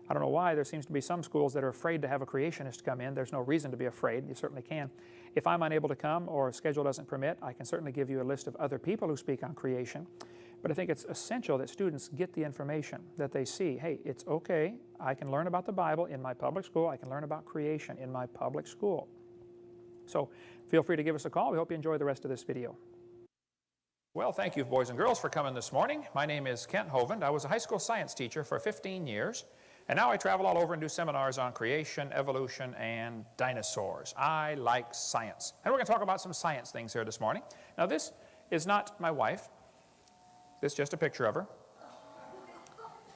I don't know why there seems to be some schools that are afraid to have a creationist come in. There's no reason to be afraid. You certainly can. If I'm unable to come or schedule doesn't permit, I can certainly give you a list of other people who speak on creation. But I think it's essential that students get the information, that they see, hey, it's okay. I can learn about the Bible in my public school. I can learn about creation in my public school. So feel free to give us a call. We hope you enjoy the rest of this video. Well, thank you, boys and girls, for coming this morning. My name is Kent Hovind. I was a high school science teacher for 15 years, and now I travel all over and do seminars on creation, evolution, and dinosaurs. I like science. And we're going to talk about some science things here this morning. Now, this is not my wife. This is just a picture of her.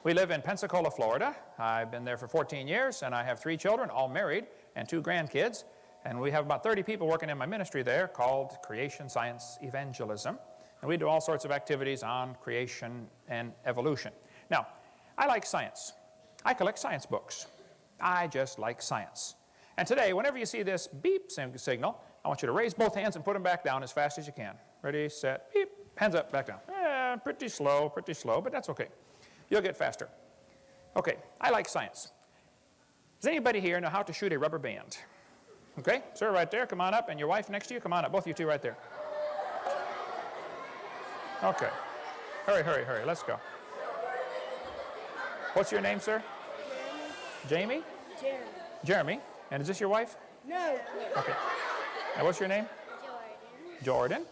We live in Pensacola, Florida. I've been there for 14 years, and I have 3 children, all married, and 2 grandkids. And we have about 30 people working in my ministry there called Creation Science Evangelism. And we do all sorts of activities on creation and evolution. Now, I like science. I collect science books. I just like science. And today, whenever you see this beep signal, I want you to raise both hands and put them back down as fast as you can. Ready, set, beep. Hands up, back down. Pretty slow, but that's okay. You'll get faster. Okay, I like science. Does anybody here know how to shoot a rubber band? Okay, sir, right there, come on up. And your wife next to you, come on up. Both of you two right there. Okay. Hurry, hurry, hurry. Let's go. What's your name, sir? Jamie. Jeremy? Jeremy. And is this your wife? No. Okay. And what's your name? Jordan. Jordan.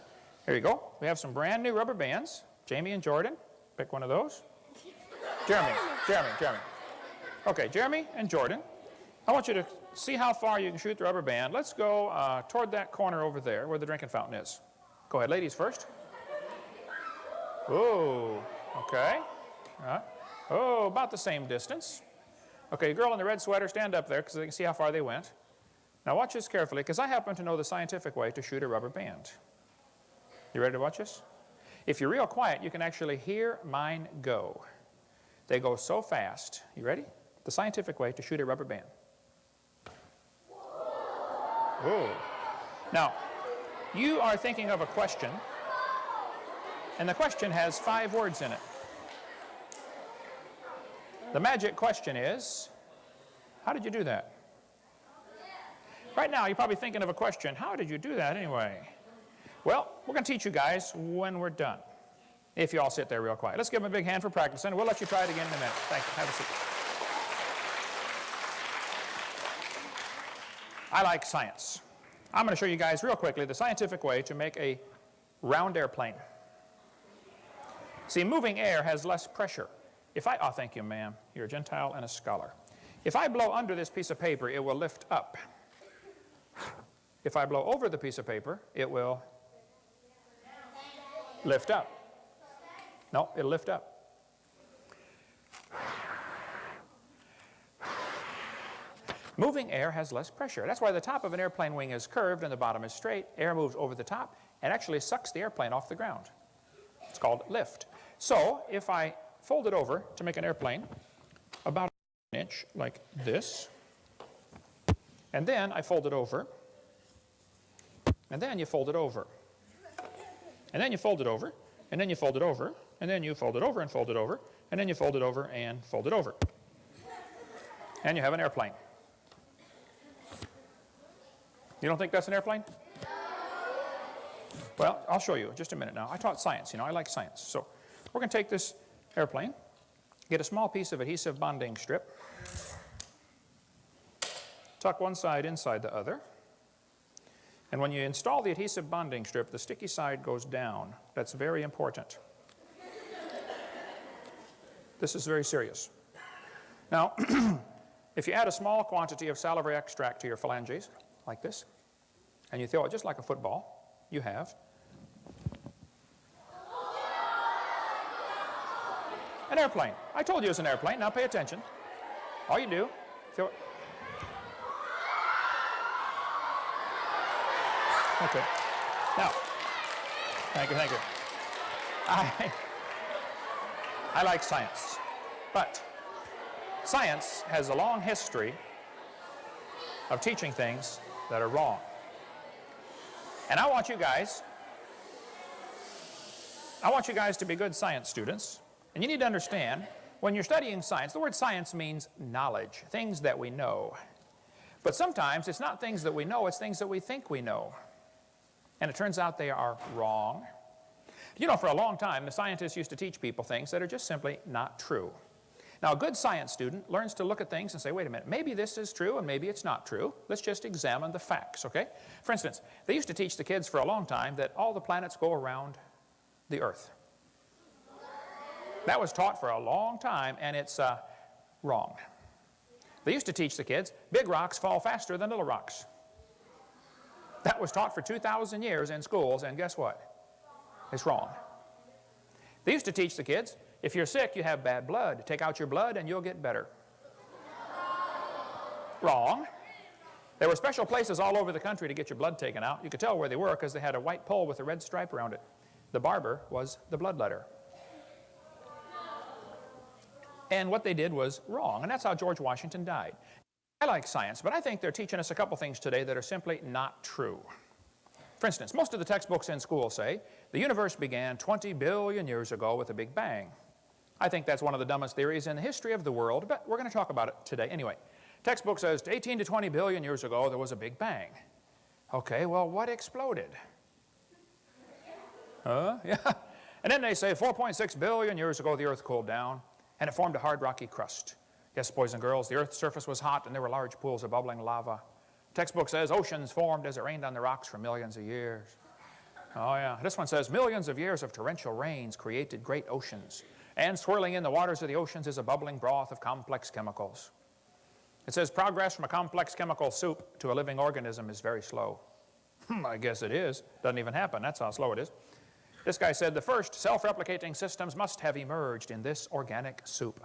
Here you go. We have some brand new rubber bands. Jamie and Jordan. Pick one of those. Jeremy. Okay, Jeremy and Jordan. I want you to see how far you can shoot the rubber band. Let's go toward that corner over there where the drinking fountain is. Go ahead, ladies first. Oh, okay. Oh, about the same distance. Okay, girl in the red sweater, stand up there because they can see how far they went. Now watch this carefully because I happen to know the scientific way to shoot a rubber band. You ready to watch this? If you're real quiet, you can actually hear mine go. They go so fast. You ready? The scientific way to shoot a rubber band. Whoa. Now, you are thinking of a question, and the question has 5 words in it. The magic question is, how did you do that? Right now, you're probably thinking of a question. How did you do that anyway? Well, we're going to teach you guys when we're done. If you all sit there real quiet. Let's give them a big hand for practicing. We'll let you try it again in a minute. Thank you. Have a seat. I like science. I'm going to show you guys real quickly the scientific way to make a round airplane. See, moving air has less pressure. Oh, thank you, ma'am. You're a Gentile and a scholar. If I blow under this piece of paper, it will lift up. If I blow over the piece of paper, it will lift up. No, it'll lift up. Moving air has less pressure. That's why the top of an airplane wing is curved and the bottom is straight. Air moves over the top and actually sucks the airplane off the ground. It's called lift. So if I fold it over to make an airplane about an inch like this, and then I fold it over, and then you fold it over, and then you fold it over, and then you fold it over, and then you fold it over and fold it over, and then you fold it over and fold it over. And you have an airplane. You don't think that's an airplane? Well, I'll show you in just a minute now. I taught science, I like science. So we're going to take this airplane, get a small piece of adhesive bonding strip, tuck one side inside the other, and when you install the adhesive bonding strip, the sticky side goes down. That's very important. This is very serious. Now, if you add a small quantity of salivary extract to your phalanges, like this, and you throw it just like a football, you have an airplane. I told you it's an airplane. Now pay attention. All you do, throw it. Okay. Now, thank you. I like science, but science has a long history of teaching things that are wrong. And I want you guys to be good science students, and you need to understand When you're studying science, the word science means knowledge, things that we know. But sometimes it's not things that we know, it's things that we think we know. And it turns out they are wrong. You know, for a long time, the scientists used to teach people things that are just simply not true. Now, a good science student learns to look at things and say, wait a minute, maybe this is true and maybe it's not true. Let's just examine the facts, okay? For instance, they used to teach the kids for a long time that all the planets go around the Earth. That was taught for a long time, and it's wrong. They used to teach the kids, big rocks fall faster than little rocks. That was taught for 2,000 years in schools, and guess what? It's wrong. They used to teach the kids, if you're sick, you have bad blood. Take out your blood and you'll get better. Wrong. There were special places all over the country to get your blood taken out. You could tell where they were because they had a white pole with a red stripe around it. The barber was the bloodletter. And what they did was wrong, and that's how George Washington died. I like science, but I think they're teaching us a couple things today that are simply not true. For instance, most of the textbooks in school say the universe began 20 billion years ago with a big bang. I think that's one of the dumbest theories in the history of the world, but we're going to talk about it today. Anyway, textbook says 18 to 20 billion years ago there was a big bang. Okay, well, what exploded? Yeah. And then they say 4.6 billion years ago the earth cooled down and it formed a hard rocky crust. Yes, boys and girls, the earth's surface was hot and there were large pools of bubbling lava. Textbook says oceans formed as it rained on the rocks for millions of years. Oh yeah, this one says millions of years of torrential rains created great oceans, and swirling in the waters of the oceans is a bubbling broth of complex chemicals. It says progress from a complex chemical soup to a living organism is very slow. I guess it is. Doesn't even happen. That's how slow it is. This guy said the first self-replicating systems must have emerged in this organic soup.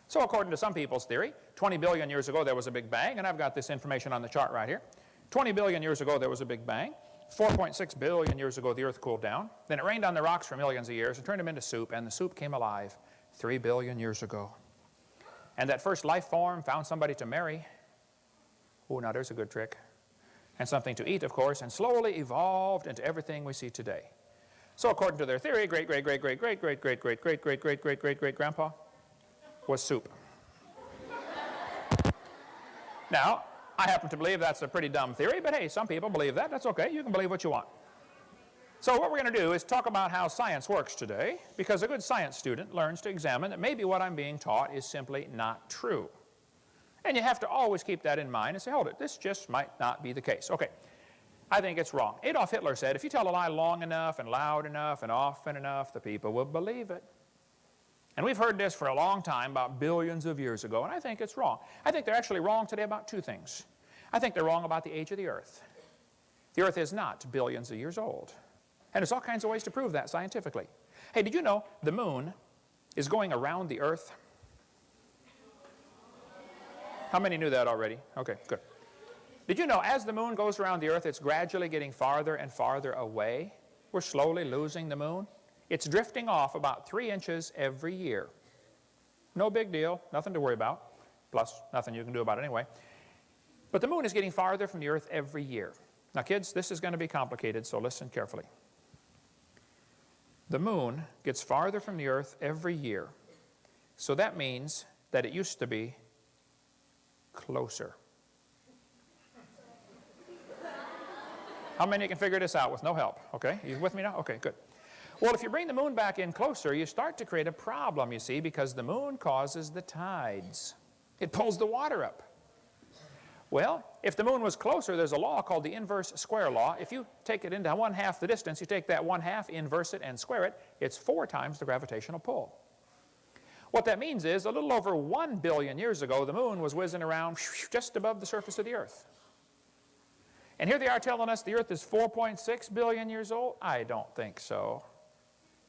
So according to some people's theory, 20 billion years ago there was a big bang, and I've got this information on the chart right here. 20 billion years ago there was a big bang. 4.6 billion years ago the earth cooled down. Then it rained on the rocks for millions of years and turned them into soup, and the soup came alive 3 billion years ago. And that first life form found somebody to marry. Oh, now there's a good trick. And something to eat, of course, and slowly evolved into everything we see today. So according to their theory, great-great-great-great-great-great-great-great-great-great-great-great-grandpa was soup. Now, I happen to believe that's a pretty dumb theory, but hey, some people believe that. That's okay. You can believe what you want. So what we're going to do is talk about how science works today, because a good science student learns to examine that maybe what I'm being taught is simply not true. And you have to always keep that in mind and say, hold it, this just might not be the case. Okay, I think it's wrong. Adolf Hitler said, if you tell a lie long enough and loud enough and often enough, the people will believe it. And we've heard this for a long time, about billions of years ago, and I think it's wrong. I think they're actually wrong today about two things. I think they're wrong about the age of the earth. The earth is not billions of years old. And there's all kinds of ways to prove that scientifically. Hey, did you know the moon is going around the earth? How many knew that already? Okay, good. Did you know as the moon goes around the earth, it's gradually getting farther and farther away? We're slowly losing the moon. It's drifting off about 3 inches every year. No big deal, nothing to worry about. Plus, nothing you can do about it anyway. But the moon is getting farther from the earth every year. Now kids, this is going to be complicated, so listen carefully. The moon gets farther from the earth every year. So that means that it used to be closer. How many can figure this out with no help? Okay, you with me now? Okay, good. Well, if you bring the moon back in closer, you start to create a problem, you see, because the moon causes the tides. It pulls the water up. Well, if the moon was closer, there's a law called the inverse square law. If you take it into 1/2 the distance, you take that 1/2, inverse it, and square it, it's 4 times the gravitational pull. What that means is a little over 1 billion years ago, the moon was whizzing around just above the surface of the earth. And here they are telling us the earth is 4.6 billion years old? I don't think so.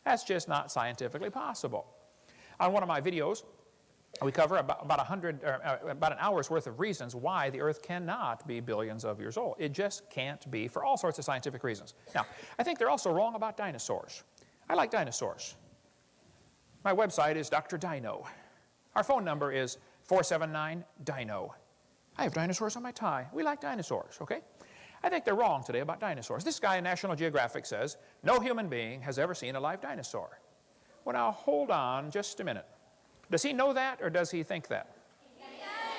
That's just not scientifically possible. On one of my videos, we cover about an hour's worth of reasons why the earth cannot be billions of years old. It just can't be for all sorts of scientific reasons. Now, I think they're also wrong about dinosaurs. I like dinosaurs. My website is Dr. Dino. Our phone number is 479-DINO. I have dinosaurs on my tie. We like dinosaurs, okay? I think they're wrong today about dinosaurs. This guy in National Geographic says, no human being has ever seen a live dinosaur. Well, now, hold on just a minute. Does he know that, or does he think that?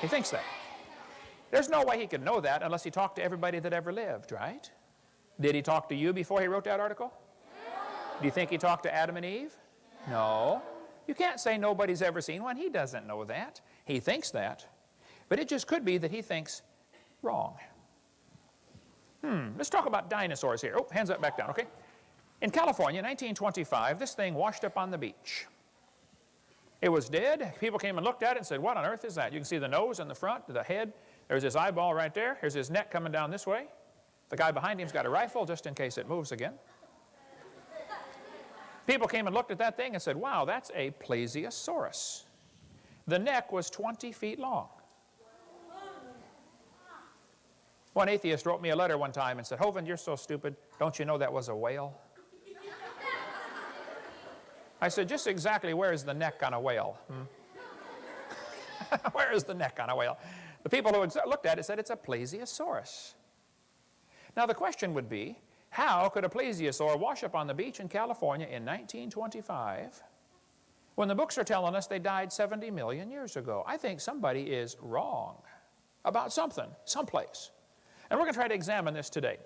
He thinks that. There's no way he could know that unless he talked to everybody that ever lived, right? Did he talk to you before he wrote that article? Do you think he talked to Adam and Eve? No. You can't say nobody's ever seen one. He doesn't know that. He thinks that. But it just could be that he thinks wrong. Let's talk about dinosaurs here. Oh, hands up, back down, okay? In California, 1925, this thing washed up on the beach. It was dead. People came and looked at it and said, what on earth is that? You can see the nose in the front, the head. There's his eyeball right there. Here's his neck coming down this way. The guy behind him's got a rifle just in case it moves again. People came and looked at that thing and said, wow, that's a plesiosaurus. The neck was 20 feet long. One atheist wrote me a letter one time and said, Hovind, you're so stupid. Don't you know that was a whale? I said, just exactly where is the neck on a whale? Where is the neck on a whale? The people who looked at it said it's a plesiosaurus. Now the question would be, how could a plesiosaur wash up on the beach in California in 1925 when the books are telling us they died 70 million years ago? I think somebody is wrong about something, someplace. And we're going to try to examine this today.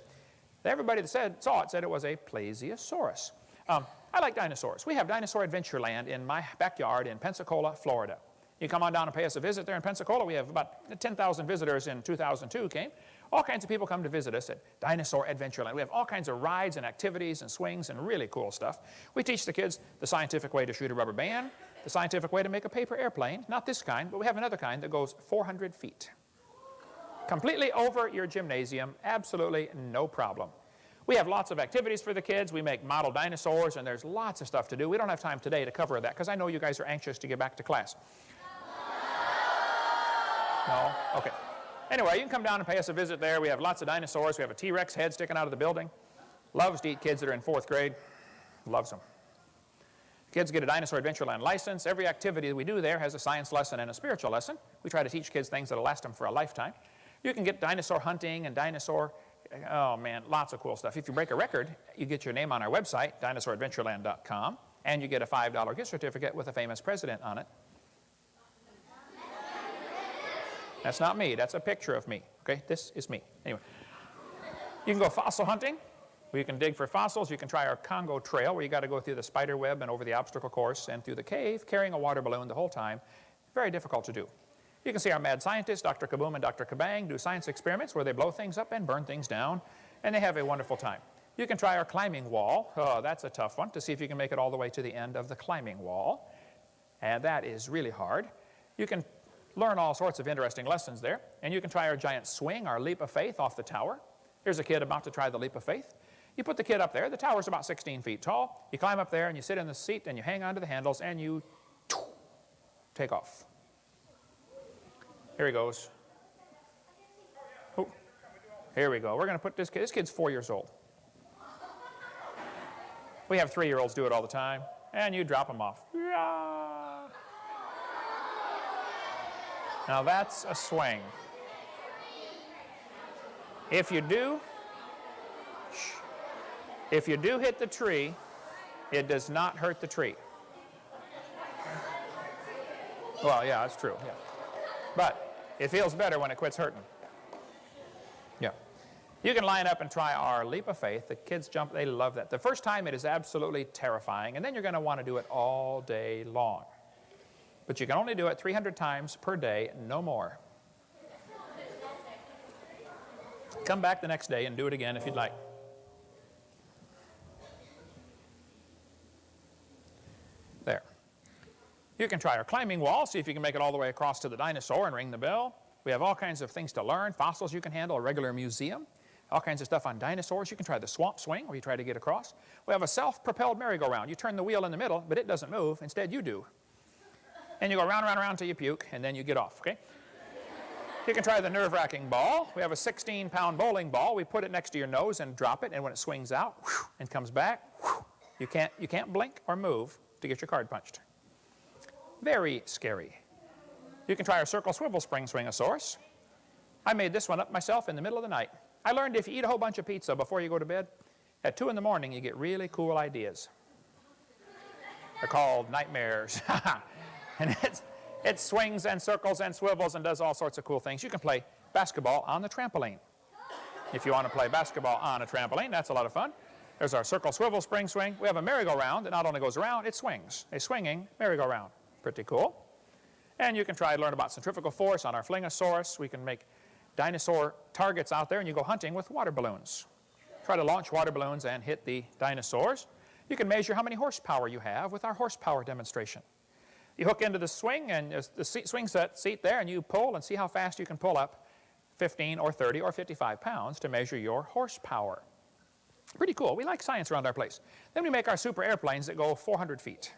Everybody that saw it said it was a plesiosaurus. I like dinosaurs. We have Dinosaur Adventureland in my backyard in Pensacola, Florida. You come on down and pay us a visit there in Pensacola. We have about 10,000 visitors in 2002 came. All kinds of people come to visit us at Dinosaur Adventureland. We have all kinds of rides and activities and swings and really cool stuff. We teach the kids the scientific way to shoot a rubber band, the scientific way to make a paper airplane. Not this kind, but we have another kind that goes 400 feet. Completely over your gymnasium, absolutely no problem. We have lots of activities for the kids. We make model dinosaurs, and there's lots of stuff to do. We don't have time today to cover that because I know you guys are anxious to get back to class. No? Okay. Anyway, you can come down and pay us a visit there. We have lots of dinosaurs. We have a T-Rex head sticking out of the building. Loves to eat kids that are in 4th grade. Loves them. Kids get a Dinosaur Adventureland license. Every activity that we do there has a science lesson and a spiritual lesson. We try to teach kids things that will last them for a lifetime. You can get dinosaur hunting and dinosaur, oh man, lots of cool stuff. If you break a record, you get your name on our website, dinosauradventureland.com, and you get a $5 gift certificate with a famous president on it. That's not me. That's a picture of me. Okay, this is me. Anyway, you can go fossil hunting, where you can dig for fossils. You can try our Congo Trail, where you got to go through the spider web and over the obstacle course and through the cave, carrying a water balloon the whole time. Very difficult to do. You can see our mad scientists, Dr. Kaboom and Dr. Kabang, do science experiments where they blow things up and burn things down, and they have a wonderful time. You can try our climbing wall. Oh, that's a tough one, to see if you can make it all the way to the end of the climbing wall. And that is really hard. You can learn all sorts of interesting lessons there. And you can try our giant swing, our leap of faith off the tower. Here's a kid about to try the leap of faith. You put the kid up there. The tower's about 16 feet tall. You climb up there and you sit in the seat and you hang onto the handles and you take off. Here he goes. Oh, here we go. We're going to put this kid. This kid's 4 years old. We have 3-year-olds do it all the time. And you drop them off. Now that's a swing. If you do hit the tree, it does not hurt the tree. Well, yeah, that's true. Yeah. But it feels better when it quits hurting. Yeah. You can line up and try our leap of faith. The kids jump, they love that. The first time it is absolutely terrifying, and then you're going to want to do it all day long. But you can only do it 300 times per day, no more. Come back the next day and do it again if you'd like. There. You can try our climbing wall, see if you can make it all the way across to the dinosaur and ring the bell. We have all kinds of things to learn. Fossils you can handle, a regular museum. All kinds of stuff on dinosaurs. You can try the swamp swing where you try to get across. We have a self-propelled merry-go-round. You turn the wheel in the middle, but it doesn't move. Instead, you do. And you go round, round, round until you puke, and then you get off, okay? You can try the nerve-wracking ball. We have a 16-pound bowling ball. We put it next to your nose and drop it, and when it swings out and comes back, you can't blink or move to get your card punched. Very scary. You can try our circle swivel spring swingosaurus. I made this one up myself in the middle of the night. I learned if you eat a whole bunch of pizza before you go to bed, at 2 in the morning you get really cool ideas. They're called nightmares. And it swings and circles and swivels and does all sorts of cool things. You can play basketball on the trampoline. If you want to play basketball on a trampoline, that's a lot of fun. There's our circle, swivel, spring, swing. We have a merry-go-round that not only goes around, it swings. A swinging merry-go-round. Pretty cool. And you can try to learn about centrifugal force on our Flingosaurus. We can make dinosaur targets out there, and you go hunting with water balloons. Try to launch water balloons and hit the dinosaurs. You can measure how many horsepower you have with our horsepower demonstration. You hook into the swing and the swing set seat there, and you pull and see how fast you can pull up 15 or 30 or 55 pounds to measure your horsepower. Pretty cool. We like science around our place. Then we make our super airplanes that go 400 feet.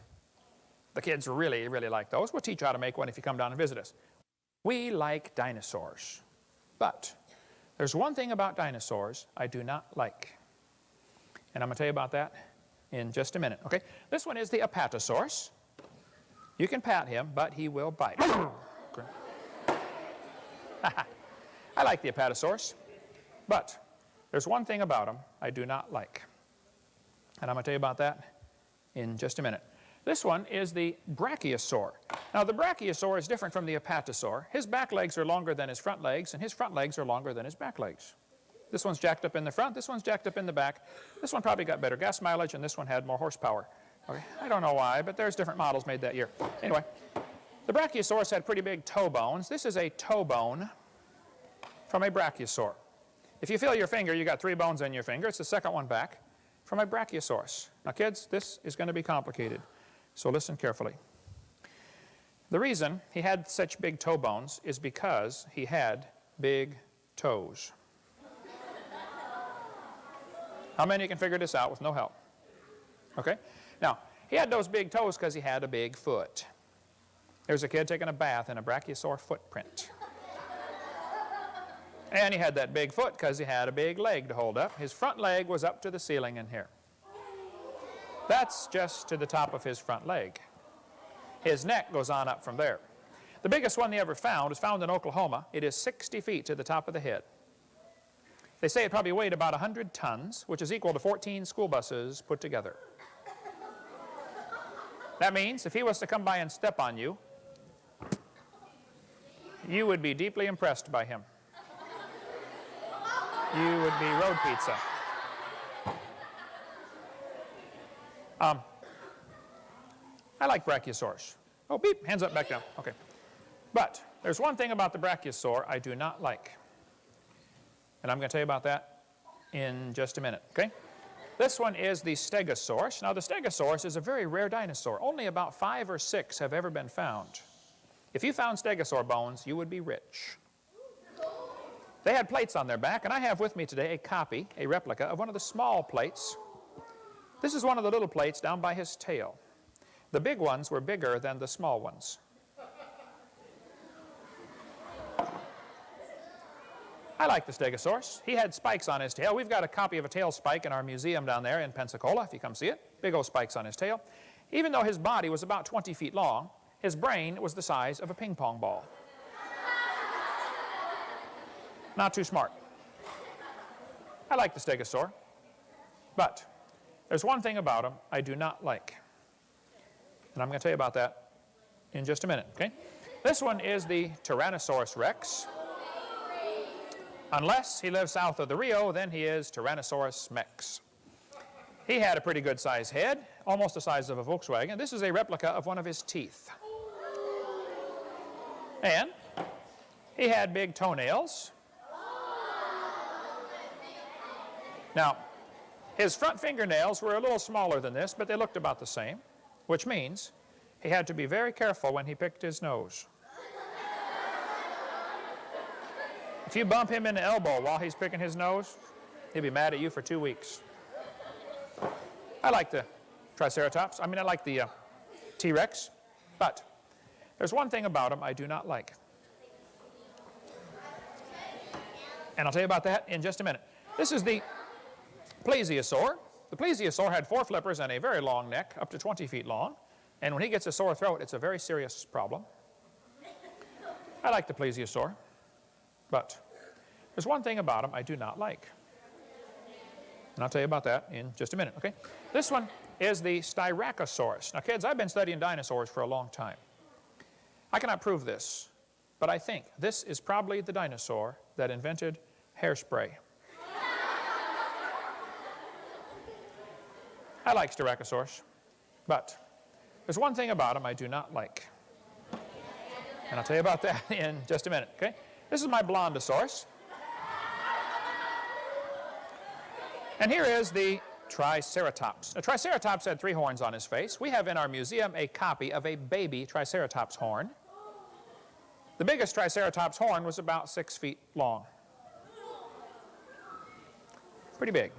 The kids really, really like those. We'll teach you how to make one if you come down and visit us. We like dinosaurs. But there's one thing about dinosaurs I do not like. And I'm going to tell you about that in just a minute. Okay? This one is the Apatosaurus. You can pat him, but he will bite. I like the Apatosaurus, but there's one thing about him I do not like. And I'm going to tell you about that in just a minute. This one is the Brachiosaur. Now, the Brachiosaur is different from the Apatosaur. His back legs are longer than his front legs, and his front legs are longer than his back legs. This one's jacked up in the front, this one's jacked up in the back. This one probably got better gas mileage, and this one had more horsepower. Okay, I don't know why, but there's different models made that year. Anyway, the Brachiosaurus had pretty big toe bones. This is a toe bone from a Brachiosaur. If you feel your finger, you got 3 bones in your finger. It's the second one back from a Brachiosaurus. Now, kids, this is going to be complicated, so listen carefully. The reason he had such big toe bones is because he had big toes. How many can figure this out with no help? Okay? Now, he had those big toes because he had a big foot. There's a kid taking a bath in a Brachiosaur footprint. And he had that big foot because he had a big leg to hold up. His front leg was up to the ceiling in here. That's just to the top of his front leg. His neck goes on up from there. The biggest one they ever found is found in Oklahoma. It is 60 feet to the top of the head. They say it probably weighed about 100 tons, which is equal to 14 school buses put together. That means if he was to come by and step on you, you would be deeply impressed by him. You would be road pizza. I like Brachiosaurs. Oh, beep, hands up, back down. Okay. But there's one thing about the Brachiosaur I do not like. And I'm going to tell you about that in just a minute, okay? This one is the Stegosaurus. Now, the Stegosaurus is a very rare dinosaur. Only about 5 or 6 have ever been found. If you found Stegosaur bones, you would be rich. They had plates on their back, and I have with me today a copy, a replica, of one of the small plates. This is one of the little plates down by his tail. The big ones were bigger than the small ones. I like the Stegosaurus. He had spikes on his tail. We've got a copy of a tail spike in our museum down there in Pensacola, if you come see it. Big old spikes on his tail. Even though his body was about 20 feet long, his brain was the size of a ping pong ball. Not too smart. I like the Stegosaur, but there's one thing about him I do not like. And I'm going to tell you about that in just a minute, okay? This one is the Tyrannosaurus Rex. Unless he lives south of the Rio, then he is Tyrannosaurus Mex. He had a pretty good sized head, almost the size of a Volkswagen. This is a replica of one of his teeth. And he had big toenails. Now, his front fingernails were a little smaller than this, but they looked about the same, which means he had to be very careful when he picked his nose. If you bump him in the elbow while he's picking his nose, he'll be mad at you for 2 weeks. I like the Triceratops. I like the T-Rex, but there's one thing about him I do not like. And I'll tell you about that in just a minute. This is the Plesiosaur. The Plesiosaur had 4 flippers and a very long neck, up to 20 feet long. And when he gets a sore throat, it's a very serious problem. I like the Plesiosaur, but there's one thing about him I do not like. And I'll tell you about that in just a minute, okay? This one is the Styracosaurus. Now, kids, I've been studying dinosaurs for a long time. I cannot prove this, but I think this is probably the dinosaur that invented hairspray. I like Styracosaurus, but there's one thing about him I do not like. And I'll tell you about that in just a minute, okay? This is my Blondosaurus. And here is the Triceratops. A Triceratops had 3 horns on his face. We have in our museum a copy of a baby Triceratops horn. The biggest Triceratops horn was about 6 feet long. Pretty big.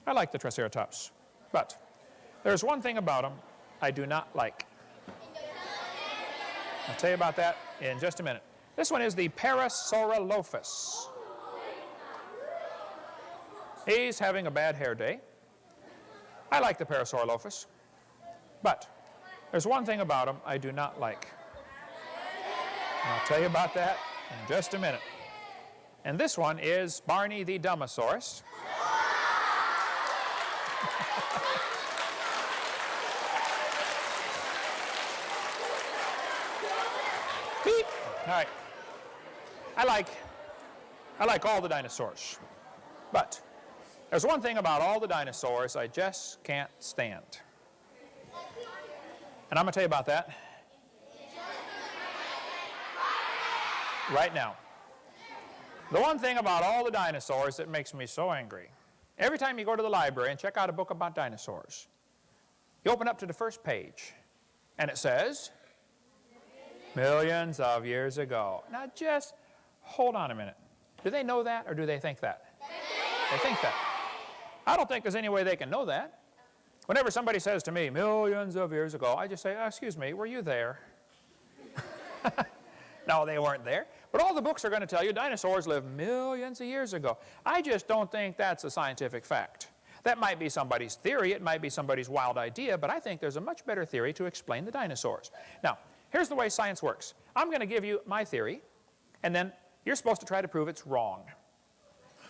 I like the Triceratops. But there's one thing about them I do not like. I'll tell you about that in just a minute. This one is the Parasaurolophus. He's having a bad hair day. I like the Parasaurolophus, but there's one thing about him I do not like. And I'll tell you about that in just a minute. And this one is Barney the Dumbosaurus. Beep. All right. I like all the dinosaurs, but there's one thing about all the dinosaurs I just can't stand. And I'm going to tell you about that right now. The one thing about all the dinosaurs that makes me so angry, every time you go to the library and check out a book about dinosaurs, you open up to the first page, and it says, millions of years ago. Now just hold on a minute. Do they know that, or do they think that? They think that. I don't think there's any way they can know that. Whenever somebody says to me, millions of years ago, I just say, excuse me, were you there? No, they weren't there. But all the books are going to tell you dinosaurs lived millions of years ago. I just don't think that's a scientific fact. That might be somebody's theory, it might be somebody's wild idea, but I think there's a much better theory to explain the dinosaurs. Now, here's the way science works. I'm going to give you my theory, and then you're supposed to try to prove it's wrong.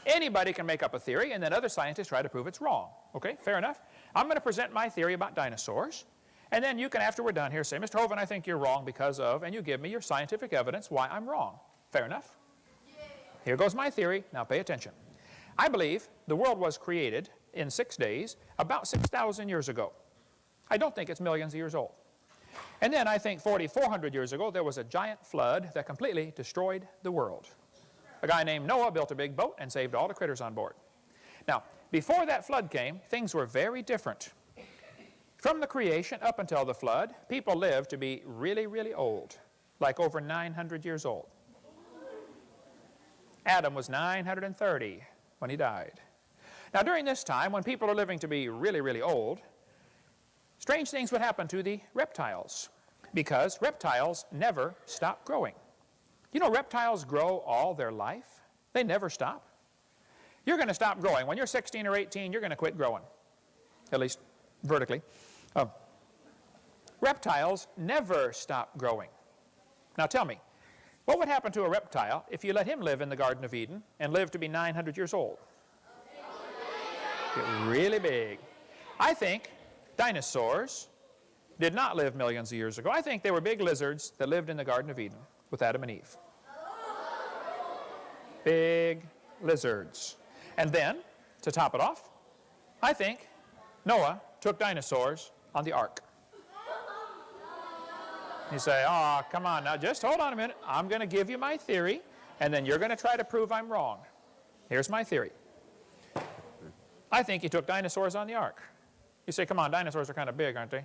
Anybody can make up a theory, and then other scientists try to prove it's wrong. Okay, fair enough? I'm going to present my theory about dinosaurs, and then you can, after we're done here, say, Mr. Hovind, I think you're wrong because of, and you give me your scientific evidence why I'm wrong. Fair enough? Here goes my theory. Now pay attention. I believe the world was created in 6 days about 6,000 years ago. I don't think it's millions of years old. And then I think 4,400 years ago there was a giant flood that completely destroyed the world. A guy named Noah built a big boat and saved all the critters on board. Now, before that flood came, things were very different. From the creation up until the flood, people lived to be really, really old, like over 900 years old. Adam was 930 when he died. Now, during this time, when people are living to be really, really old, strange things would happen to the reptiles, because reptiles never stop growing. You know, reptiles grow all their life. They never stop. You're going to stop growing. When you're 16 or 18, you're going to quit growing, at least vertically. Reptiles never stop growing. Now tell me, what would happen to a reptile if you let him live in the Garden of Eden and live to be 900 years old? Get really big. I think dinosaurs did not live millions of years ago. I think they were big lizards that lived in the Garden of Eden with Adam and Eve. Big lizards. And then, to top it off, I think Noah took dinosaurs on the ark. You say, oh, come on now, just hold on a minute. I'm going to give you my theory, and then you're going to try to prove I'm wrong. Here's my theory. I think he took dinosaurs on the ark. You say, come on, dinosaurs are kind of big, aren't they?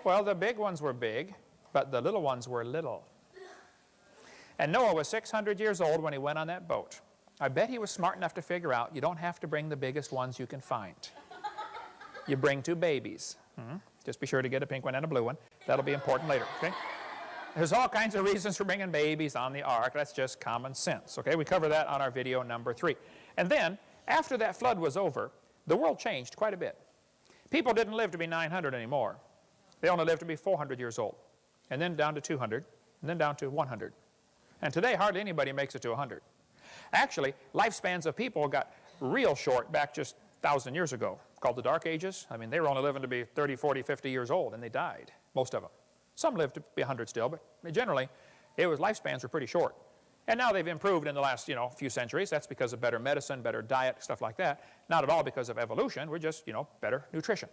Well, the big ones were big, but the little ones were little. And Noah was 600 years old when he went on that boat. I bet he was smart enough to figure out you don't have to bring the biggest ones you can find. You bring 2 babies. Just be sure to get a pink one and a blue one. That'll be important later, okay? There's all kinds of reasons for bringing babies on the ark. That's just common sense, okay? We cover that on our video number 3. And then, after that flood was over, the world changed quite a bit. People didn't live to be 900 anymore. They only lived to be 400 years old, and then down to 200, and then down to 100. And today, hardly anybody makes it to 100. Actually, lifespans of people got real short back just 1,000 years ago, called the Dark Ages. I mean, they were only living to be 30, 40, 50 years old, and they died, most of them. Some lived to be 100 still, but generally, lifespans were pretty short. And now they've improved in the last, few centuries. That's because of better medicine, better diet, stuff like that. Not at all because of evolution. We're just, better nutrition.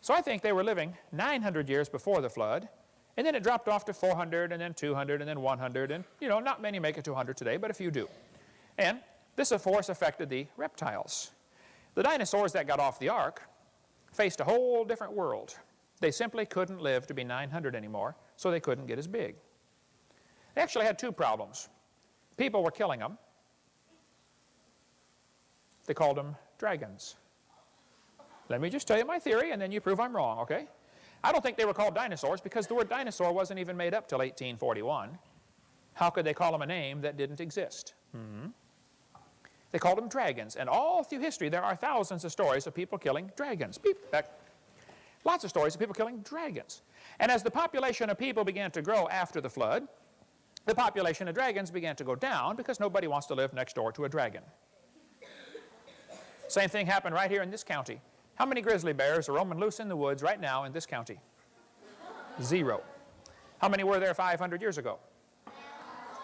So I think they were living 900 years before the flood, and then it dropped off to 400, and then 200, and then 100, and, not many make it to 100 today, but a few do. And this, of course, affected the reptiles. The dinosaurs that got off the ark faced a whole different world. They simply couldn't live to be 900 anymore, so they couldn't get as big. They actually had two problems. People were killing them. They called them dragons. Let me just tell you my theory, and then you prove I'm wrong, okay? I don't think they were called dinosaurs because the word dinosaur wasn't even made up till 1841. How could they call them a name that didn't exist? They called them dragons, and all through history there are thousands of stories of people killing dragons. Beep, back. Lots of stories of people killing dragons. And as the population of people began to grow after the flood, the population of dragons began to go down because nobody wants to live next door to a dragon. Same thing happened right here in this county. How many grizzly bears are roaming loose in the woods right now in this county? 0. How many were there 500 years ago?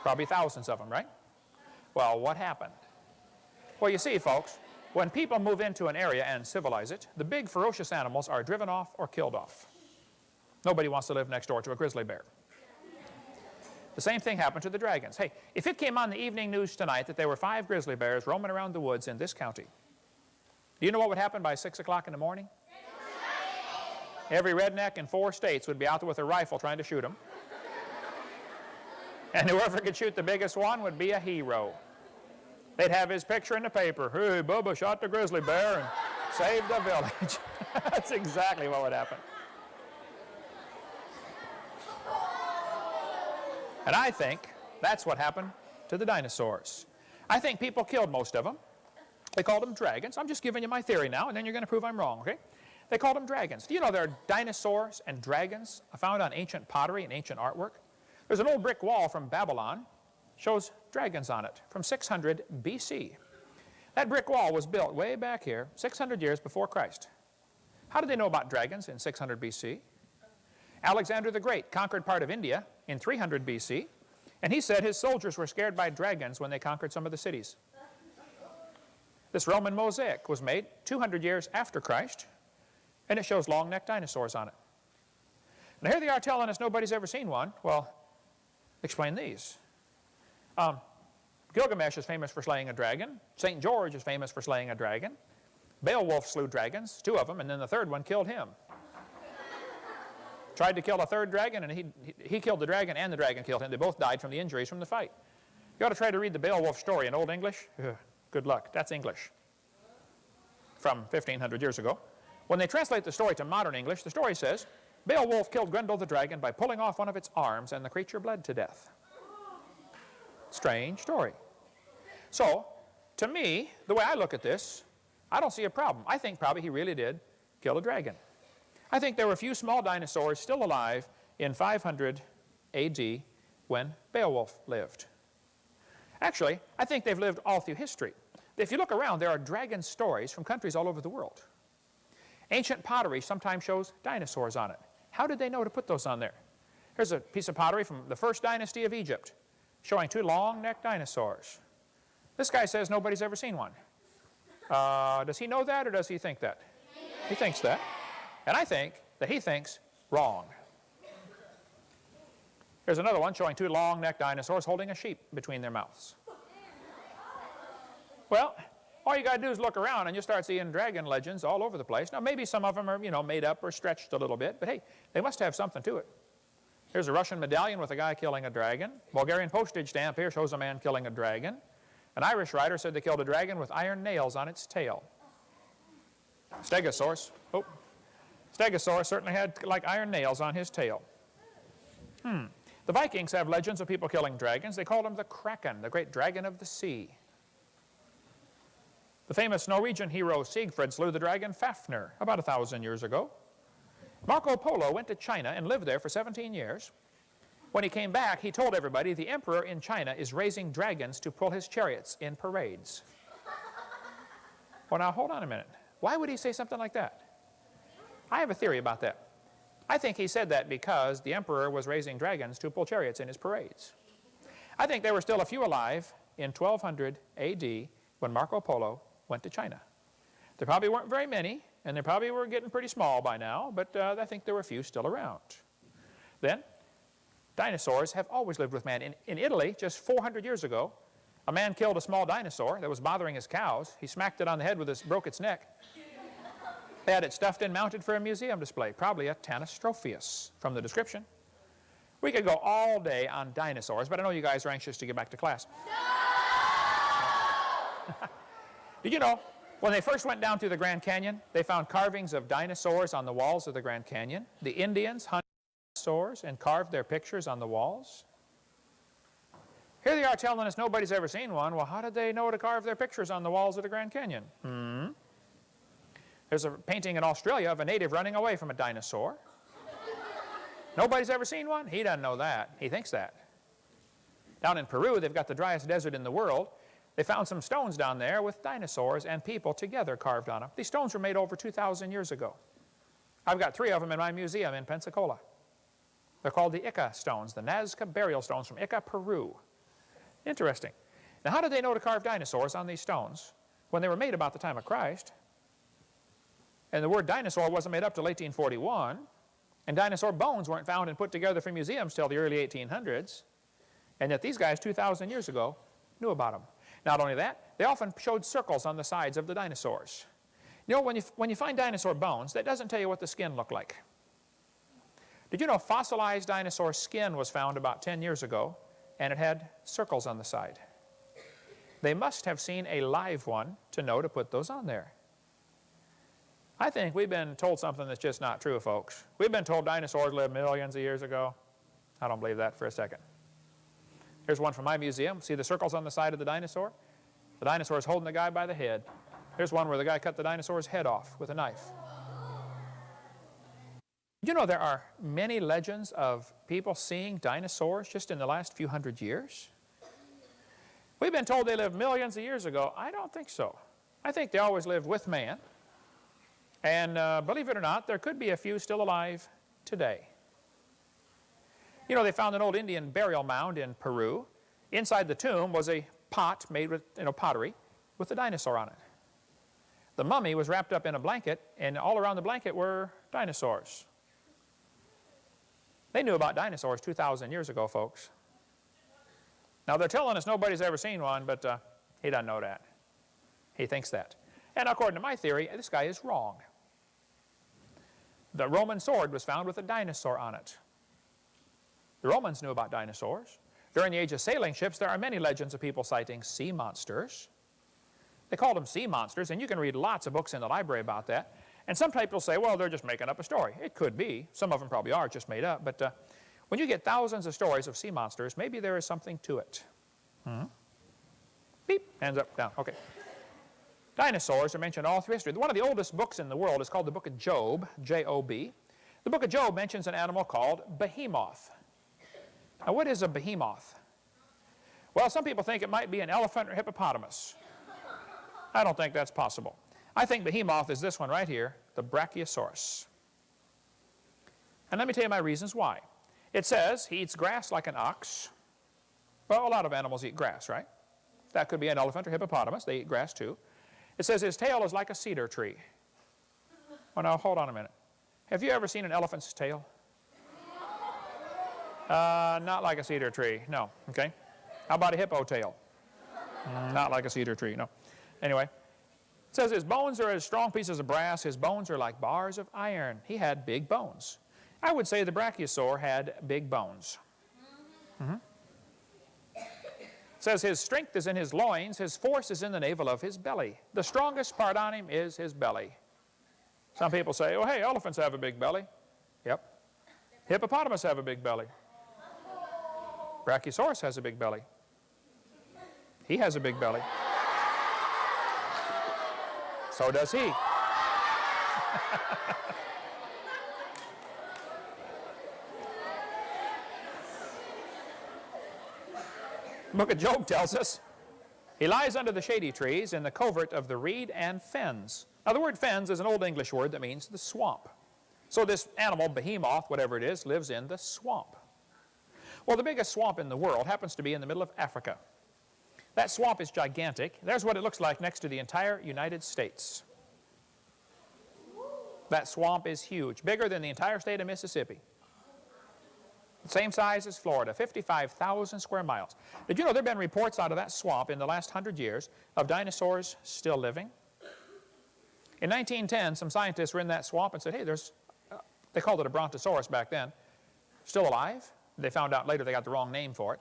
Probably thousands of them, right? Well, what happened? Well, you see, folks, when people move into an area and civilize it, the big ferocious animals are driven off or killed off. Nobody wants to live next door to a grizzly bear. The same thing happened to the dragons. Hey, if it came on the evening news tonight that there were 5 grizzly bears roaming around the woods in this county, do you know what would happen by 6 o'clock in the morning? Every redneck in 4 states would be out there with a rifle trying to shoot them. And whoever could shoot the biggest one would be a hero. They'd have his picture in the paper. Hey, Bubba shot the grizzly bear and saved the village. That's exactly what would happen. And I think that's what happened to the dinosaurs. I think people killed most of them. They called them dragons. I'm just giving you my theory now, and then you're going to prove I'm wrong, okay? They called them dragons. Do you know there are dinosaurs and dragons found on ancient pottery and ancient artwork? There's an old brick wall from Babylon, shows dragons on it from 600 BC. That brick wall was built way back here, 600 years before Christ. How did they know about dragons in 600 BC? Alexander the Great conquered part of India in 300 BC, and he said his soldiers were scared by dragons when they conquered some of the cities. This Roman mosaic was made 200 years after Christ, and it shows long-necked dinosaurs on it. Now here they are telling us nobody's ever seen one. Well, explain these. Gilgamesh is famous for slaying a dragon. St. George is famous for slaying a dragon. Beowulf slew dragons, 2 of them, and then the third one killed him. Tried to kill a third dragon, and he killed the dragon, and the dragon killed him. They both died from the injuries from the fight. You ought to try to read the Beowulf story in Old English. Ugh, good luck. That's English from 1,500 years ago. When they translate the story to modern English, the story says, Beowulf killed Grendel the dragon by pulling off one of its arms, and the creature bled to death. Strange story. So, to me, the way I look at this, I don't see a problem. I think probably he really did kill a dragon. I think there were a few small dinosaurs still alive in 500 AD when Beowulf lived. Actually, I think they've lived all through history. If you look around, there are dragon stories from countries all over the world. Ancient pottery sometimes shows dinosaurs on it. How did they know to put those on there? Here's a piece of pottery from the first dynasty of Egypt showing 2 long-necked dinosaurs. This guy says nobody's ever seen one. Does he know that, or does he think that? He thinks that. And I think that he thinks wrong. Here's another one showing 2 long-necked dinosaurs holding a sheep between their mouths. Well, all you got to do is look around and you start seeing dragon legends all over the place. Now, maybe some of them are, made up or stretched a little bit, but hey, they must have something to it. Here's a Russian medallion with a guy killing a dragon. Bulgarian postage stamp here shows a man killing a dragon. An Irish writer said they killed a dragon with iron nails on its tail. Stegosaurus certainly had like iron nails on his tail. The Vikings have legends of people killing dragons. They called him the Kraken, the great dragon of the sea. The famous Norwegian hero Siegfried slew the dragon Fafnir about 1,000 years ago. Marco Polo went to China and lived there for 17 years. When he came back, he told everybody the emperor in China is raising dragons to pull his chariots in parades. Well, now, hold on a minute. Why would he say something like that? I have a theory about that. I think he said that because the emperor was raising dragons to pull chariots in his parades. I think there were still a few alive in 1200 AD when Marco Polo went to China. There probably weren't very many, and they probably were getting pretty small by now, but I think there were a few still around. Then, dinosaurs have always lived with man. In Italy, just 400 years ago, a man killed a small dinosaur that was bothering his cows. He smacked it on the head with broke its neck. They had it stuffed and mounted for a museum display, probably a Tanystropheus from the description. We could go all day on dinosaurs, but I know you guys are anxious to get back to class. No! Did you know, when they first went down through the Grand Canyon, they found carvings of dinosaurs on the walls of the Grand Canyon. The Indians hunted dinosaurs and carved their pictures on the walls. Here they are telling us nobody's ever seen one. Well, how did they know to carve their pictures on the walls of the Grand Canyon? There's a painting in Australia of a native running away from a dinosaur. Nobody's ever seen one? He doesn't know that. He thinks that. Down in Peru, they've got the driest desert in the world. They found some stones down there with dinosaurs and people together carved on them. These stones were made over 2,000 years ago. I've got 3 of them in my museum in Pensacola. They're called the Ica stones, the Nazca burial stones from Ica, Peru. Interesting. Now, how did they know to carve dinosaurs on these stones when they were made about the time of Christ? And the word dinosaur wasn't made up till 1841, and dinosaur bones weren't found and put together for museums till the early 1800s, and yet these guys 2,000 years ago knew about them. Not only that, they often showed circles on the sides of the dinosaurs. You know, when you find dinosaur bones, that doesn't tell you what the skin looked like. Did you know fossilized dinosaur skin was found about 10 years ago, and it had circles on the side? They must have seen a live one to know to put those on there. I think we've been told something that's just not true, folks. We've been told dinosaurs lived millions of years ago. I don't believe that for a second. Here's one from my museum. See the circles on the side of the dinosaur? The dinosaur is holding the guy by the head. Here's one where the guy cut the dinosaur's head off with a knife. You know, there are many legends of people seeing dinosaurs just in the last few hundred years. We've been told they lived millions of years ago. I don't think so. I think they always lived with man. And believe it or not, there could be a few still alive today. You know, they found an old Indian burial mound in Peru. Inside the tomb was a pot made with, pottery with a dinosaur on it. The mummy was wrapped up in a blanket, and all around the blanket were dinosaurs. They knew about dinosaurs 2,000 years ago, folks. Now, they're telling us nobody's ever seen one, but he doesn't know that. He thinks that. And according to my theory, this guy is wrong. The Roman sword was found with a dinosaur on it. The Romans knew about dinosaurs. During the age of sailing ships, there are many legends of people sighting sea monsters. They called them sea monsters, and you can read lots of books in the library about that. And some people say, well, they're just making up a story. It could be. Some of them probably are just made up. But when you get thousands of stories of sea monsters, maybe there is something to it. Beep, hands up, down, okay. Dinosaurs are mentioned all through history. One of the oldest books in the world is called the Book of Job, J-O-B. The Book of Job mentions an animal called behemoth. Now, what is a behemoth? Well, some people think it might be an elephant or hippopotamus. I don't think that's possible. I think behemoth is this one right here, the Brachiosaurus. And let me tell you my reasons why. It says he eats grass like an ox. Well, a lot of animals eat grass, right? That could be an elephant or hippopotamus. They eat grass too. It says his tail is like a cedar tree. Well, now, hold on a minute. Have you ever seen an elephant's tail? Not like a cedar tree, no, okay. How about a hippo tail? Not like a cedar tree, no. Anyway, it says his bones are as strong pieces of brass. His bones are like bars of iron. He had big bones. I would say the brachiosaur had big bones. It says his strength is in his loins. His force is in the navel of his belly. The strongest part on him is his belly. Some people say, oh, hey, elephants have a big belly. Yep. Hippopotamus have a big belly. Brachiosaurus has a big belly. He has a big belly. So does he. The book of Job tells us he lies under the shady trees in the covert of the reed and fens. Now, the word fens is an old English word that means the swamp. So this animal, behemoth, whatever it is, lives in the swamp. Well, the biggest swamp in the world happens to be in the middle of Africa. That swamp is gigantic. There's what it looks like next to the entire United States. That swamp is huge, bigger than the entire state of Mississippi. Same size as Florida, 55,000 square miles. Did you know there have been reports out of that swamp in the last 100 years of dinosaurs still living? In 1910, some scientists were in that swamp and said, hey, they called it a brontosaurus back then, still alive. They found out later they got the wrong name for it.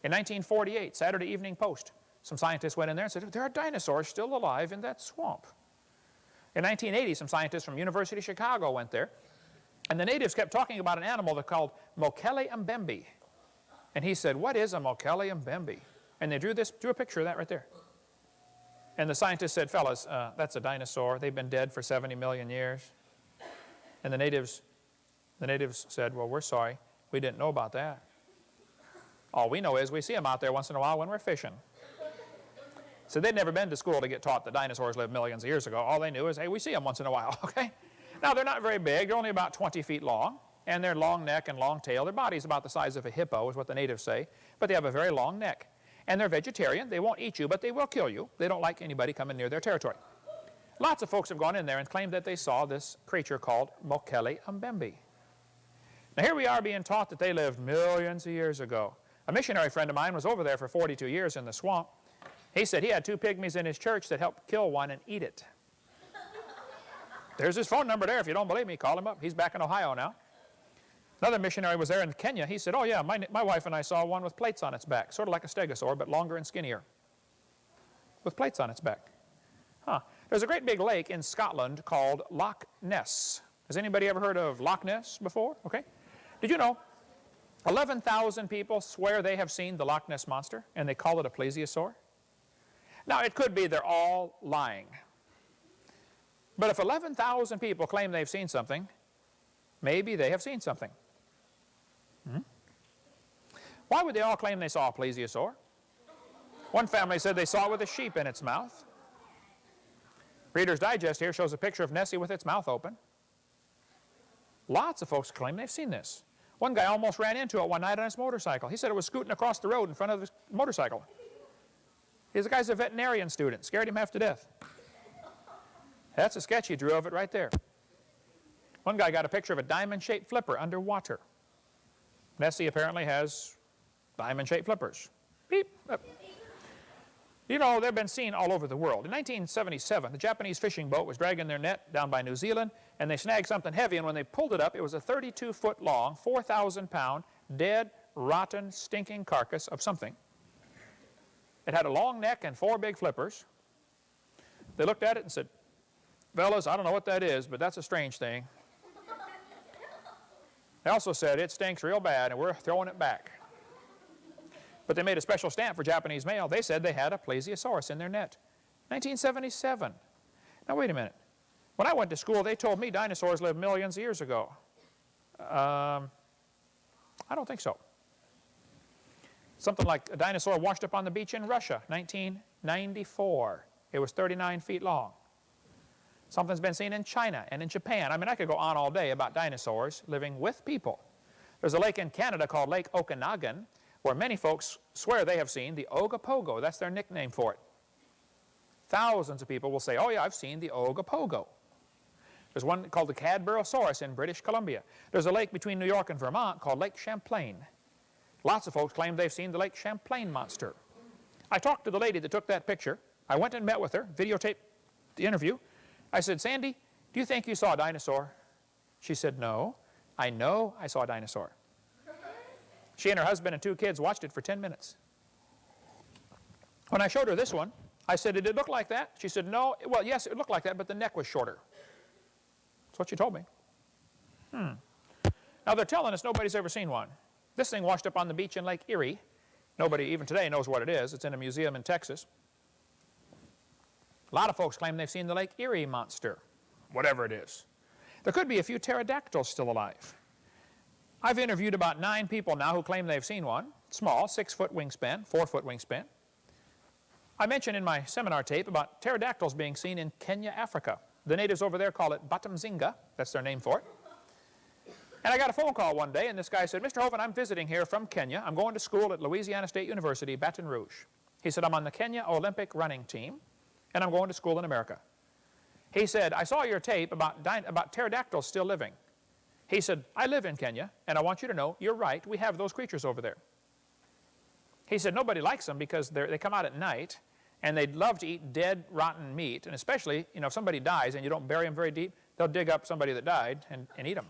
In 1948, Saturday Evening Post, some scientists went in there and said, there are dinosaurs still alive in that swamp. In 1980, some scientists from University of Chicago went there, and the natives kept talking about an animal they called Mokele mbembe. And he said, what is a Mokele mbembe? And they drew a picture of that right there. And the scientists said, fellas, that's a dinosaur. They've been dead for 70 million years. And the natives said, well, we're sorry. We didn't know about that. All we know is we see them out there once in a while when we're fishing. So they'd never been to school to get taught that dinosaurs lived millions of years ago. All they knew is, hey, we see them once in a while, okay? Now, they're not very big. They're only about 20 feet long, and they're long neck and long tail. Their body's about the size of a hippo, is what the natives say, but they have a very long neck. And they're vegetarian. They won't eat you, but they will kill you. They don't like anybody coming near their territory. Lots of folks have gone in there and claimed that they saw this creature called Mokele mbembe. Now, here we are being taught that they lived millions of years ago. A missionary friend of mine was over there for 42 years in the swamp. He said he had 2 pygmies in his church that helped kill one and eat it. There's his phone number there. If you don't believe me, call him up. He's back in Ohio now. Another missionary was there in Kenya. He said, oh yeah, my wife and I saw one with plates on its back, sort of like a stegosaur, but longer and skinnier, with plates on its back. There's a great big lake in Scotland called Loch Ness. Has anybody ever heard of Loch Ness before? Okay. Did you know 11,000 people swear they have seen the Loch Ness Monster, and they call it a plesiosaur? Now, it could be they're all lying. But if 11,000 people claim they've seen something, maybe they have seen something. Why would they all claim they saw a plesiosaur? One family said they saw it with a sheep in its mouth. Reader's Digest here shows a picture of Nessie with its mouth open. Lots of folks claim they've seen this. One guy almost ran into it one night on his motorcycle. He said it was scooting across the road in front of his motorcycle. The guy's a veterinarian student. Scared him half to death. That's a sketch he drew of it right there. One guy got a picture of a diamond-shaped flipper underwater. Nessie apparently has diamond-shaped flippers. Beep. You know, they've been seen all over the world. In 1977, the Japanese fishing boat was dragging their net down by New Zealand, and they snagged something heavy, and when they pulled it up, it was a 32-foot long, 4,000-pound, dead, rotten, stinking carcass of something. It had a long neck and 4 big flippers. They looked at it and said, fellas, I don't know what that is, but that's a strange thing. They also said, it stinks real bad, and we're throwing it back. But they made a special stamp for Japanese mail. They said they had a plesiosaurus in their net. 1977. Now, wait a minute. When I went to school, they told me dinosaurs lived millions of years ago. I don't think so. Something like a dinosaur washed up on the beach in Russia, 1994. It was 39 feet long. Something's been seen in China and in Japan. I mean, I could go on all day about dinosaurs living with people. There's a lake in Canada called Lake Okanagan, where many folks swear they have seen the Ogopogo. That's their nickname for it. Thousands of people will say, oh yeah, I've seen the Ogopogo. There's one called the Cadborosaurus in British Columbia. There's a lake between New York and Vermont called Lake Champlain. Lots of folks claim they've seen the Lake Champlain monster. I talked to the lady that took that picture. I went and met with her, videotaped the interview. I said, Sandy, do you think you saw a dinosaur? She said, no. I know I saw a dinosaur. She and her husband and 2 kids watched it for 10 minutes. When I showed her this one, I said, did it look like that? She said, no. Well, yes, it looked like that, but the neck was shorter. That's what she told me. Now, they're telling us nobody's ever seen one. This thing washed up on the beach in Lake Erie. Nobody even today knows what it is. It's in a museum in Texas. A lot of folks claim they've seen the Lake Erie monster, whatever it is. There could be a few pterodactyls still alive. I've interviewed about 9 people now who claim they've seen one. Small, 6-foot wingspan, 4-foot wingspan. I mentioned in my seminar tape about pterodactyls being seen in Kenya, Africa. The natives over there call it Batamzinga. That's their name for it. And I got a phone call one day, and this guy said, Mr. Hovind, I'm visiting here from Kenya. I'm going to school at Louisiana State University, Baton Rouge. He said, I'm on the Kenya Olympic running team, and I'm going to school in America. He said, I saw your tape about pterodactyls still living. He said, I live in Kenya, and I want you to know, you're right, we have those creatures over there. He said, nobody likes them because they come out at night, and they'd love to eat dead, rotten meat, and especially, you know, if somebody dies and you don't bury them very deep, they'll dig up somebody that died and eat them.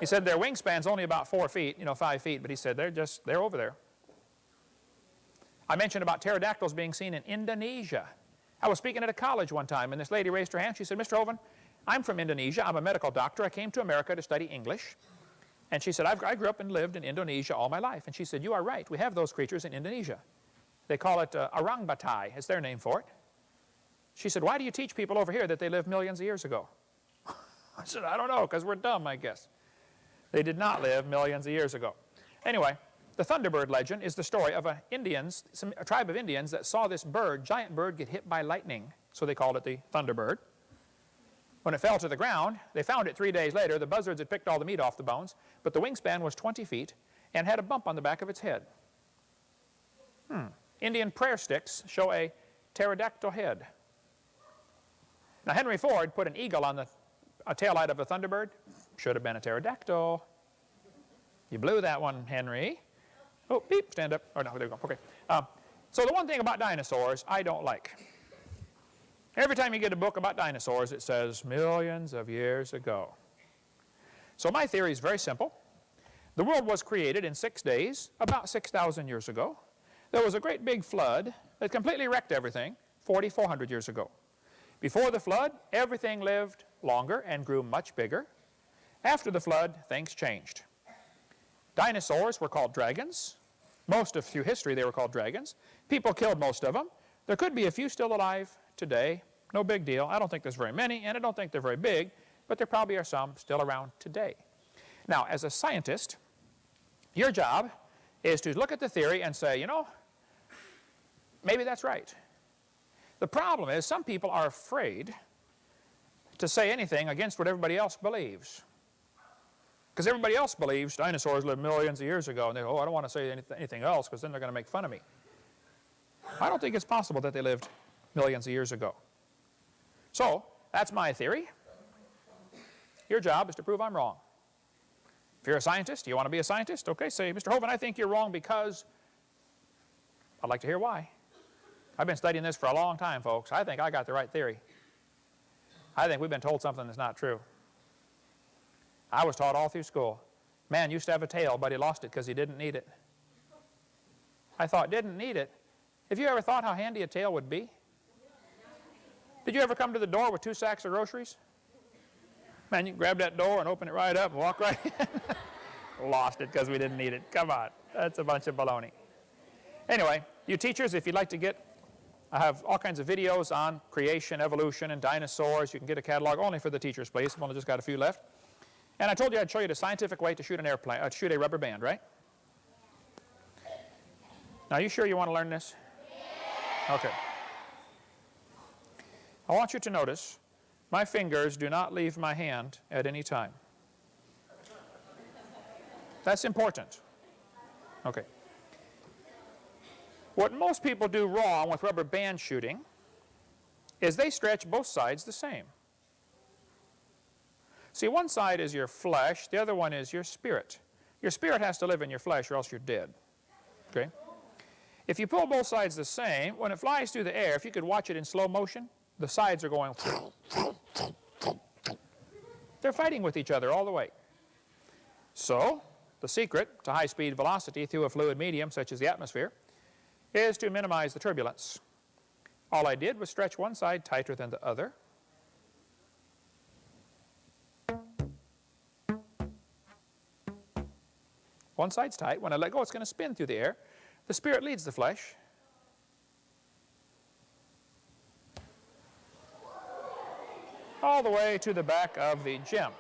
He said their wingspan's only about 4 feet, you know, 5 feet, but he said they're over there. I mentioned about pterodactyls being seen in Indonesia. I was speaking at a college one time, and this lady raised her hand. She said, Mr. Hovind, I'm from Indonesia. I'm a medical doctor. I came to America to study English. And she said, I grew up and lived in Indonesia all my life. And she said, you are right. We have those creatures in Indonesia. They call it orangbatai. It's their name for it. She said, why do you teach people over here that they lived millions of years ago? I said, I don't know, because we're dumb, I guess. They did not live millions of years ago. Anyway, the Thunderbird legend is the story of a tribe of Indians that saw this bird, giant bird, get hit by lightning. So they called it the Thunderbird. When it fell to the ground, they found it 3 days later. The buzzards had picked all the meat off the bones, but the wingspan was 20 feet and had a bump on the back of its head. Indian prayer sticks show a pterodactyl head. Now, Henry Ford put an eagle on the taillight of a Thunderbird. Should have been a pterodactyl. You blew that one, Henry. Oh, beep, stand up. Oh, no, there you go. Okay. So the one thing about dinosaurs I don't like. Every time you get a book about dinosaurs, it says millions of years ago. So my theory is very simple. The world was created in 6 days, about 6,000 years ago. There was a great big flood that completely wrecked everything 4,400 years ago. Before the flood, everything lived longer and grew much bigger. After the flood, things changed. Dinosaurs were called dragons. Through history, they were called dragons. People killed most of them. There could be a few still alive today. No big deal. I don't think there's very many, and I don't think they're very big, but there probably are some still around today. Now, as a scientist, your job is to look at the theory and say, you know, maybe that's right. The problem is some people are afraid to say anything against what everybody else believes. Because everybody else believes dinosaurs lived millions of years ago, and they go, oh, I don't want to say anything else because then they're going to make fun of me. I don't think it's possible that they lived millions of years ago. So, that's my theory. Your job is to prove I'm wrong. If you're a scientist, you want to be a scientist? Okay, say, Mr. Hovind, I think you're wrong because I'd like to hear why. I've been studying this for a long time, folks. I think I got the right theory. I think we've been told something that's not true. I was taught all through school. Man used to have a tail, but he lost it because he didn't need it. I thought, didn't need it? Have you ever thought how handy a tail would be? Did you ever come to the door with 2 sacks of groceries? Man, you can grab that door and open it right up and walk right in. Lost it because we didn't need it. Come on. That's a bunch of baloney. Anyway, you teachers, if you'd like to get, I have all kinds of videos on creation, evolution, and dinosaurs. You can get a catalog only for the teachers, please. I've only just got a few left. And I told you I'd show you the scientific way to shoot an airplane, shoot a rubber band, right? Now, are you sure you want to learn this? Okay. I want you to notice my fingers do not leave my hand at any time. That's important. Okay. What most people do wrong with rubber band shooting is they stretch both sides the same. See, one side is your flesh, the other one is your spirit. Your spirit has to live in your flesh or else you're dead. Okay? If you pull both sides the same, when it flies through the air, if you could watch it in slow motion, the sides are going. They're fighting with each other all the way. So, the secret to high-speed velocity through a fluid medium such as the atmosphere is to minimize the turbulence. All I did was stretch one side tighter than the other. One side's tight. When I let go, it's going to spin through the air. The spirit leads the flesh. All the way to the back of the gym.